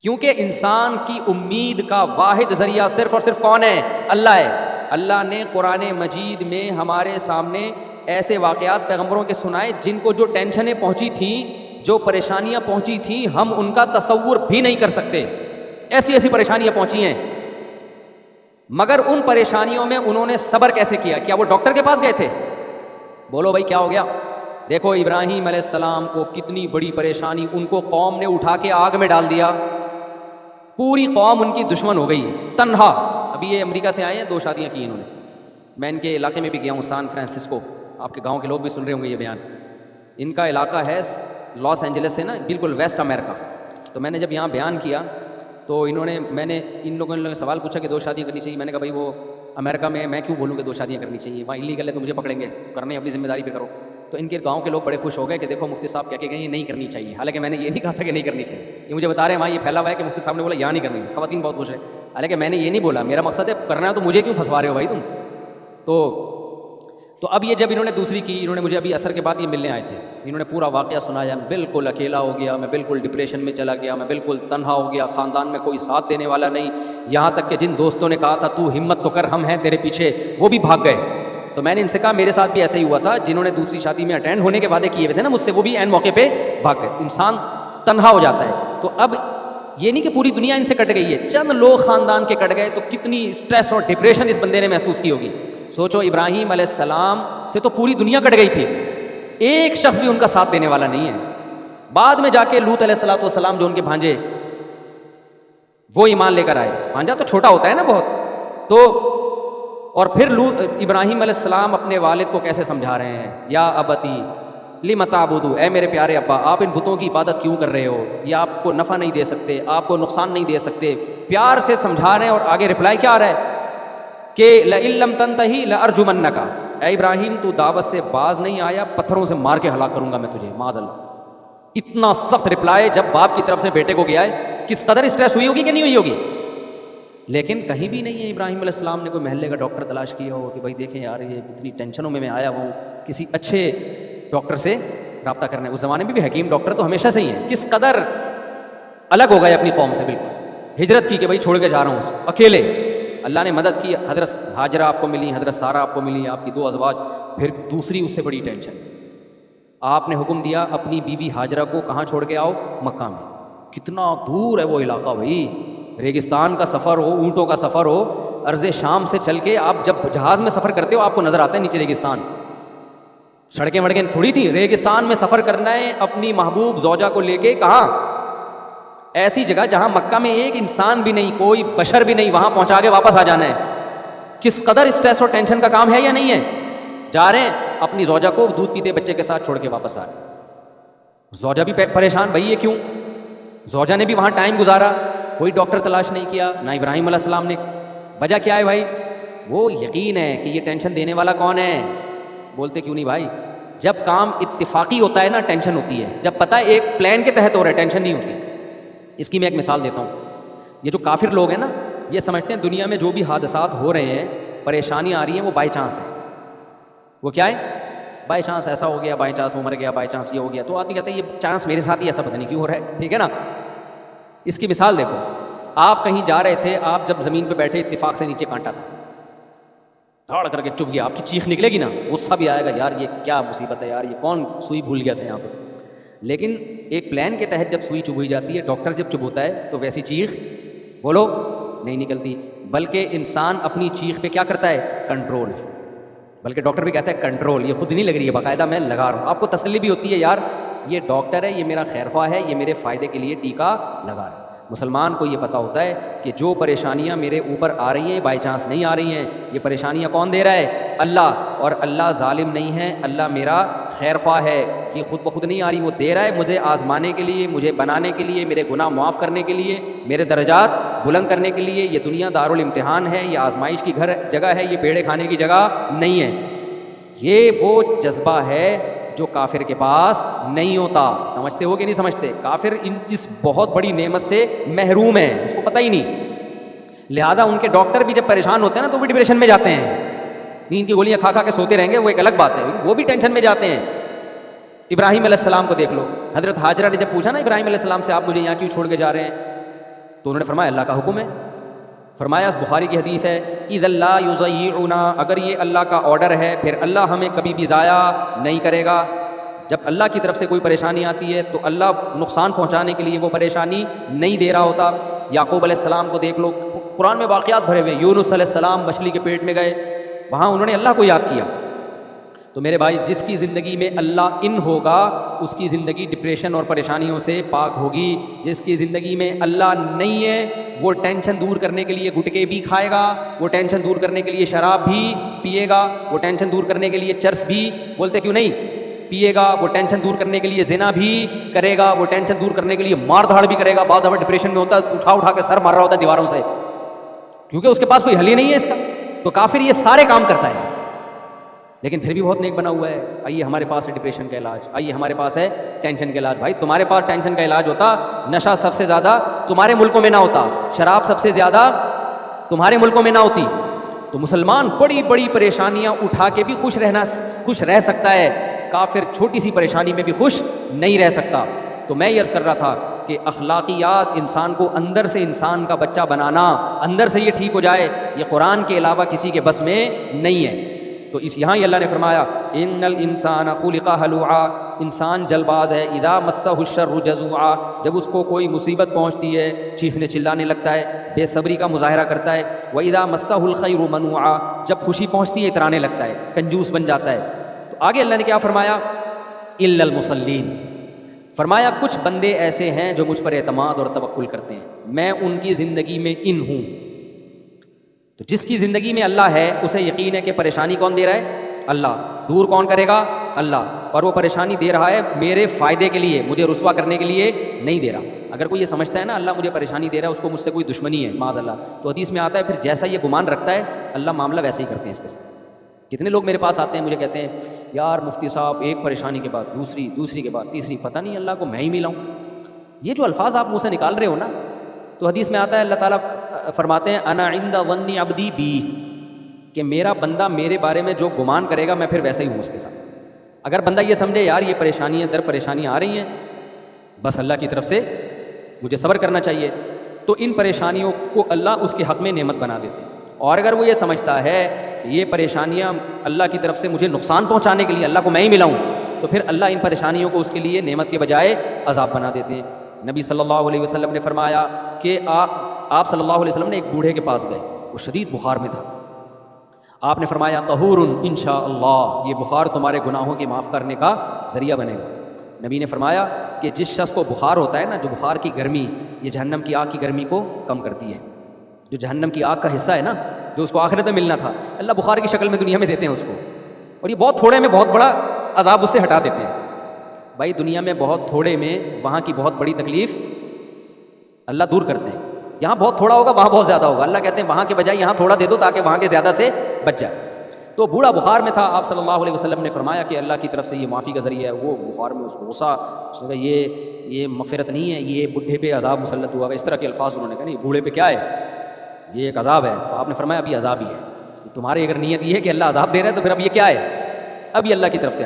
کیونکہ انسان کی امید کا واحد ذریعہ صرف اور صرف کون ہے؟ اللہ ہے۔ اللہ نے قرآن مجید میں ہمارے سامنے ایسے واقعات پیغمبروں کے سنائے جن کو جو ٹینشنیں پہنچی تھیں، جو پریشانیاں پہنچی تھیں، ہم ان کا تصور بھی نہیں کر سکتے۔ ایسی ایسی پریشانیاں پہنچی ہیں، مگر ان پریشانیوں میں انہوں نے صبر کیسے کیا؟ کیا وہ ڈاکٹر کے پاس گئے تھے؟ بولو بھائی کیا ہو گیا؟ دیکھو ابراہیم علیہ السلام کو کتنی بڑی پریشانی، ان کو قوم نے اٹھا کے آگ میں ڈال دیا، پوری قوم ان کی دشمن ہو گئی تنہا۔ ابھی یہ امریکہ سے آئے ہیں، 2 شادیاں کی انہوں نے۔ میں ان کے علاقے میں بھی گیا ہوں، سان فرانسسکو، آپ کے گاؤں کے لوگ بھی سن رہے ہوں گے یہ بیان۔ ان کا علاقہ ہے لاس اینجلس سے نا، بالکل ویسٹ امریکہ۔ تو میں نے جب یہاں بیان کیا تو میں نے ان لوگوں نے سوال پوچھا کہ 2 شادیاں کرنی چاہیے۔ میں نے کہا بھائی وہ امریکہ میں کیوں بولوں کہ 2 شادیاں کرنی چاہیے، وہاں ایلیگل ہے تو مجھے پکڑیں گے، تو کرنے اپنی ذمہ داری پہ کرو۔ تو ان کے گاؤں کے لوگ بڑے خوش ہو گئے کہ دیکھو مفتی صاحب کہہ کے گئے یہ نہیں کرنی چاہیے، حالانکہ میں نے یہ نہیں کہا تھا کہ نہیں کرنی چاہیے۔ یہ مجھے بتا رہے ہیں وہاں یہ پھیلا ہوا ہے کہ مفتی صاحب نے بولا یہاں نہیں کرنی، خواتین بہت خوش ہے، حالانکہ میں نے یہ نہیں بولا، میرا مقصد ہے کرنا ہے تو مجھے کیوں پھنسوا رہے ہو بھائی تم۔ تو اب یہ جب انہوں نے دوسری کی، انہوں نے مجھے ابھی عصر کے بعد یہ ملنے آئے تھے، انہوں نے پورا واقعہ سنایا، میں بالکل اکیلا ہو گیا، میں بالکل ڈپریشن میں چلا گیا، میں بالکل تنہا ہو گیا، خاندان میں کوئی ساتھ دینے والا نہیں، یہاں تک کہ جن دوستوں نے کہا تھا تو ہمت تو کر ہم ہیں تیرے پیچھے، وہ بھی بھاگ گئے۔ تو میں نے ان سے کہا میرے ساتھ بھی ایسا ہی ہوا تھا، جنہوں نے دوسری شادی میں اٹینڈ ہونے کے وعدے کیے ہوئے تھے نا مجھ سے، وہ بھی عین موقع پہ بھاگ گئے۔ انسان تنہا ہو جاتا ہے۔ تو اب یہ نہیں کہ پوری دنیا ان سے کٹ گئی ہے، چند لوگ خاندان کے کٹ گئے تو کتنی اسٹریس اور ڈپریشن اس بندے نے محسوس کی ہوگی۔ سوچو ابراہیم علیہ السلام سے تو پوری دنیا کٹ گئی تھی، ایک شخص بھی ان کا ساتھ دینے والا نہیں ہے۔ بعد میں جا کے لوط علیہ السلام جو ان کے بھانجے، وہ ایمان لے کر آئے۔ بھانجا تو چھوٹا ہوتا ہے نا بہت، تو اور پھر ابراہیم علیہ السلام اپنے والد کو کیسے سمجھا رہے ہیں، یا ابتی لم تعبدوا، اے میرے پیارے ابا آپ ان بتوں کی عبادت کیوں کر رہے ہو، یہ آپ کو نفع نہیں دے سکتے، آپ کو نقصان نہیں دے سکتے، پیار سے سمجھا رہے ہیں۔ اور آگے رپلائی کیا آ رہا ہے کہ لئن لم تنتہی لارجمنک، اے ابراہیم تو دعوت سے باز نہیں آیا، پتھروں سے مار کے ہلاک کروں گا میں تجھے، معاذ اللہ۔ اتنا سخت رپلائی جب باپ کی طرف سے بیٹے کو گیا ہے، کس قدر اسٹریس ہوئی ہوگی کہ نہیں ہوئی ہوگی؟ لیکن کہیں بھی نہیں ہے ابراہیم علیہ السلام نے کوئی محلے کا ڈاکٹر تلاش کیا ہو کہ بھائی دیکھیں یار یہ اتنی ٹینشنوں میں آیا ہوں، کسی اچھے ڈاکٹر سے رابطہ کرنا ہے۔ اس زمانے میں بھی حکیم ڈاکٹر تو ہمیشہ سے ہی ہیں، کس قدر الگ ہو گئے اپنی قوم سے، بالکل ہجرت کی کہ بھائی چھوڑ کے جا رہا ہوں اس کو اکیلے۔ اللہ نے مدد کی، حضرت ہاجرہ آپ کو ملی، حضرت سارہ آپ کو ملی، آپ کی 2 ازواج۔ پھر دوسری اس سے بڑی ٹینشن، آپ نے حکم دیا اپنی بیوی ہاجرہ کو کہاں چھوڑ کے آؤ؟ مکہ میں۔ کتنا دور ہے وہ علاقہ بھائی، ریگستان کا سفر ہو، اونٹوں کا سفر ہو، ارض شام سے چل کے آپ جب جہاز میں سفر کرتے ہو آپ کو نظر آتا ہے نیچے ریگستان، سڑکیں وڑکیں تھوڑی تھی، ریگستان میں سفر کرنا ہے اپنی محبوب زوجہ کو لے کے، کہاں؟ ایسی جگہ جہاں مکہ میں ایک انسان بھی نہیں، کوئی بشر بھی نہیں، وہاں پہنچا کے واپس آ جانا ہے۔ کس قدر اسٹریس اور ٹینشن کا کام ہے یا نہیں ہے؟ جا رہے ہیں اپنی زوجہ کو دودھ پیتے بچے کے ساتھ چھوڑ کے واپس آ رہے ہیں۔ زوجہ بھی پریشان، بھائی یہ کیوں؟ زوجہ نے بھی وہاں ٹائم گزارا، کوئی ڈاکٹر تلاش نہیں کیا، نہ ابراہیم علیہ السلام نے۔ وجہ کیا ہے بھائی؟ وہ یقین ہے کہ یہ ٹینشن دینے والا کون ہے۔ بولتے کیوں نہیں بھائی؟ جب کام اتفاقی ہوتا ہے نا ٹینشن ہوتی ہے، جب پتہ ہے ایک پلان کے تحت ہو رہا ہے ٹینشن نہیں ہوتی۔ اس کی میں ایک مثال دیتا ہوں۔ یہ جو کافر لوگ ہیں نا، یہ سمجھتے ہیں دنیا میں جو بھی حادثات ہو رہے ہیں، پریشانیاں آ رہی ہیں، وہ بائی چانس ہے۔ وہ کیا ہے؟ بائی چانس ایسا ہو گیا، بائی چانس وہ مر گیا، بائی چانس یہ ہو گیا۔ تو آدمی کہتے ہیں یہ چانس میرے ساتھ ہی ایسا پتہ نہیں کیوں ہو رہا ہے، ٹھیک ہے نا۔ اس کی مثال دیکھو، آپ کہیں جا رہے تھے، آپ جب زمین پہ بیٹھے اتفاق سے نیچے کانٹا تھا، دھاڑ کر کے چپ گیا، آپ کی چیخ نکلے گی نا، غصہ بھی آئے گا، یار یہ کیا مصیبت ہے یار، یہ کون سوئی بھول گیا تھا یہاں پہ۔ لیکن ایک پلان کے تحت جب سوئی چبھ ہوئی جاتی ہے، ڈاکٹر جب چبھ ہوتا ہے تو ویسی چیخ بولو نہیں نکلتی، بلکہ انسان اپنی چیخ پہ کیا کرتا ہے؟ کنٹرول۔ بلکہ ڈاکٹر بھی کہتا ہے کنٹرول، یہ خود نہیں لگ رہی ہے، باقاعدہ میں لگا رہا ہوں۔ آپ کو تسلی بھی ہوتی ہے یار یہ ڈاکٹر ہے، یہ میرا خیر خواہ ہے، یہ میرے فائدے کے لیے ٹیکا لگا رہا ہے۔ مسلمان کو یہ پتہ ہوتا ہے کہ جو پریشانیاں میرے اوپر آ رہی ہیں بائی چانس نہیں آ رہی ہیں، یہ پریشانیاں کون دے رہا ہے؟ اللہ۔ اور اللہ ظالم نہیں ہے، اللہ میرا خیر خواہ ہے، یہ خود بخود نہیں آ رہی، وہ دے رہا ہے مجھے آزمانے کے لیے، مجھے بنانے کے لیے، میرے گناہ معاف کرنے کے لیے، میرے درجات بلند کرنے کے لیے۔ یہ دنیا دارالامتحان ہے، یہ آزمائش کی جگہ ہے، یہ پیڑے کھانے کی جگہ نہیں ہے۔ یہ وہ جذبہ ہے جو کافر کے پاس نہیں ہوتا۔ سمجھتے ہو کہ نہیں سمجھتے؟ کافر اس بہت بڑی نعمت سے محروم ہے، اس کو پتہ ہی نہیں۔ لہذا ان کے ڈاکٹر بھی جب پریشان ہوتے ہیں نا تو بھی ڈپریشن میں جاتے ہیں، نیند کی گولیاں کھا کھا کے سوتے رہیں گے، وہ ایک الگ بات ہے، وہ بھی ٹینشن میں جاتے ہیں۔ ابراہیم علیہ السلام کو دیکھ لو، حضرت ہاجرہ نے جب پوچھا نا ابراہیم علیہ السلام سے آپ مجھے یہاں کیوں چھوڑ کے جا رہے ہیں، تو انہوں نے فرمایا اللہ کا حکم ہے. فرمایا اس بخاری کی حدیث ہے اذا لا یضیعنا، اگر یہ اللہ کا آرڈر ہے پھر اللہ ہمیں کبھی بھی ضائع نہیں کرے گا. جب اللہ کی طرف سے کوئی پریشانی آتی ہے تو اللہ نقصان پہنچانے کے لیے وہ پریشانی نہیں دے رہا ہوتا. یعقوب علیہ السلام کو دیکھ لو، قرآن میں واقعات بھرے ہوئے. یونس علیہ السلام مچھلی کے پیٹ میں گئے، وہاں انہوں نے اللہ کو یاد کیا. تو میرے بھائی جس کی زندگی میں اللہ ان ہوگا اس کی زندگی ڈپریشن اور پریشانیوں سے پاک ہوگی. جس کی زندگی میں اللہ نہیں ہے وہ ٹینشن دور کرنے کے لیے گٹکے بھی کھائے گا، وہ ٹینشن دور کرنے کے لیے شراب بھی پیے گا، وہ ٹینشن دور کرنے کے لیے چرس بھی بولتے کیوں نہیں پیے گا، وہ ٹینشن دور کرنے کے لیے زنا بھی کرے گا، وہ ٹینشن دور کرنے کے لیے مار دھاڑ بھی کرے گا. بعض دفعہ ڈپریشن میں ہوتا ہے اٹھا اٹھا کے سر مار رہا ہوتا ہے دیواروں سے، کیونکہ اس کے پاس کوئی حل ہی نہیں ہے اس کا. تو کافر یہ سارے کام کرتا ہے لیکن پھر بھی بہت نیک بنا ہوا ہے. آئیے ہمارے پاس ہے ڈپریشن کا علاج، آئیے ہمارے پاس ہے ٹینشن کا علاج. بھائی تمہارے پاس ٹینشن کا علاج ہوتا، نشہ سب سے زیادہ تمہارے ملکوں میں نہ ہوتا، شراب سب سے زیادہ تمہارے ملکوں میں نہ ہوتی. تو مسلمان بڑی بڑی پریشانیاں اٹھا کے بھی خوش رہ سکتا ہے، کافر چھوٹی سی پریشانی میں بھی خوش نہیں رہ سکتا. تو میں یہ عرض کر رہا تھا کہ اخلاقیات انسان کو اندر سے انسان کا بچہ بنانا، اندر سے یہ ٹھیک ہو جائے، یہ قرآن کے علاوہ کسی کے بس میں نہیں ہے. تو اس یہاں ہی اللہ نے فرمایا ان الانسان خلق ہلوعا، انسان جلد باز ہے. اذا مسہ الشر جزوعا، جب اس کو کوئی مصیبت پہنچتی ہے چیخنے چلانے لگتا ہے، بے صبری کا مظاہرہ کرتا ہے. واذا مسہ الخیر منوعا، جب خوشی پہنچتی ہے اترانے لگتا ہے، کنجوس بن جاتا ہے. تو آگے اللہ نے کیا فرمایا الا المصلین، فرمایا کچھ بندے ایسے ہیں جو مجھ پر اعتماد اور توکل کرتے ہیں، میں ان کی زندگی میں ان ہوں. تو جس کی زندگی میں اللہ ہے اسے یقین ہے کہ پریشانی کون دے رہا ہے؟ اللہ. دور کون کرے گا؟ اللہ. اور وہ پریشانی دے رہا ہے میرے فائدے کے لیے، مجھے رسوا کرنے کے لیے نہیں دے رہا. اگر کوئی یہ سمجھتا ہے نا اللہ مجھے پریشانی دے رہا ہے اس کو مجھ سے کوئی دشمنی ہے معاذ اللہ، تو حدیث میں آتا ہے پھر جیسا یہ گمان رکھتا ہے اللہ معاملہ ویسا ہی کرتے ہیں اس کے ساتھ. کتنے لوگ میرے پاس آتے ہیں مجھے کہتے ہیں یار مفتی صاحب ایک پریشانی کے بعد دوسری کے بعد تیسری، پتہ نہیں اللہ کو میں ہی ملا ہوں. یہ جو الفاظ آپ منہ سے نکال رہے ہو نا، تو حدیث میں آتا ہے اللہ تعالیٰ فرماتے ہیں انا عند ظن عبدی بی، کہ میرا بندہ میرے بارے میں جو گمان کرے گا میں پھر ویسا ہی ہوں اس کے ساتھ. اگر بندہ یہ سمجھے یار یہ پریشانیاں در پریشانیاں آ رہی ہیں بس اللہ کی طرف سے مجھے صبر کرنا چاہیے، تو ان پریشانیوں کو اللہ اس کے حق میں نعمت بنا دیتے ہیں. اور اگر وہ یہ سمجھتا ہے یہ پریشانیاں اللہ کی طرف سے مجھے نقصان پہنچانے کے لیے اللہ کو میں ہی ملاؤں، تو پھر اللہ ان پریشانیوں کو اس کے لیے نعمت کے بجائے عذاب بنا دیتے ہیں. نبی صلی اللہ علیہ وسلم نے فرمایا کہ آپ صلی اللہ علیہ وسلم نے ایک بوڑھے کے پاس گئے، وہ شدید بخار میں تھا. آپ نے فرمایا طہور انشاءاللہ، یہ بخار تمہارے گناہوں کے معاف کرنے کا ذریعہ بنے گا. نبی نے فرمایا کہ جس شخص کو بخار ہوتا ہے نا، جو بخار کی گرمی یہ جہنم کی آگ کی گرمی کو کم کرتی ہے. جو جہنم کی آگ کا حصہ ہے نا، جو اس کو آخرت میں ملنا تھا، اللہ بخار کی شکل میں دنیا میں دیتے ہیں اس کو، اور یہ بہت تھوڑے میں بہت بڑا عذاب اس سے ہٹا دیتے ہیں. بھائی دنیا میں بہت تھوڑے میں وہاں کی بہت بڑی تکلیف اللہ دور کرتے ہیں. یہاں بہت تھوڑا ہوگا وہاں بہت زیادہ ہوگا، اللہ کہتے ہیں وہاں کے بجائے یہاں تھوڑا دے دو تاکہ وہاں کے زیادہ سے بچ جائے. تو بوڑھا بخار میں تھا، آپ صلی اللہ علیہ وسلم نے فرمایا کہ اللہ کی طرف سے یہ معافی کا ذریعہ ہے. وہ بخار میں اس کو غصہ، اس نے کہا یہ مغفرت نہیں ہے، یہ بڈھے پہ عذاب مسلط ہوا ہے. اس طرح کے الفاظ انہوں نے کہا نہیں بوڑھے پہ کیا ہے، یہ ایک عذاب ہے. تو آپ نے فرمایا ابھی عذاب ہی ہے. تمہاری اگر نیت یہ ہے کہ اللہ عذاب دے رہا ہے تو پھر اب یہ کیا ہے، اب یہ اللہ کی طرف سے